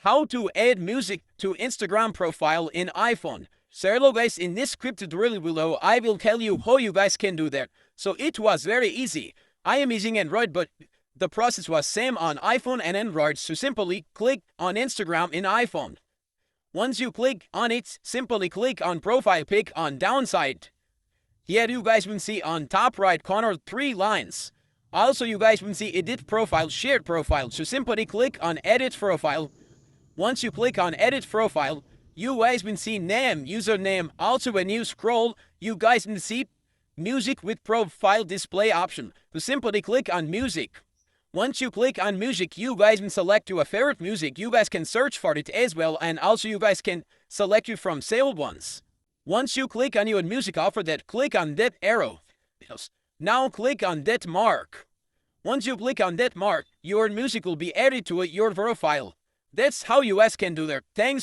how to add music to Instagram profile in iPhone. So hello guys, in this script tutorial below, I will tell you how you guys can do that. So it was very easy. I am using Android, but the process was same on iPhone and Android. So simply click on Instagram in iPhone. Once you click on it, simply click on profile pic on downside. Here you guys will see on top right corner 3 lines. Also you guys will see edit profile, shared profile. So simply click on edit profile. Once you click on edit profile, you guys will see name, username. Also when you scroll, you guys will see music with profile display option. So simply click on music. Once you click on music, you guys can select your favorite music. You guys can search for it as well, and also you guys can select it from saved ones. Once you click on your music offer that, click on that arrow. Now click on that mark. Once you click on that mark, your music will be added to your profile. That's how you guys can do that. Thanks.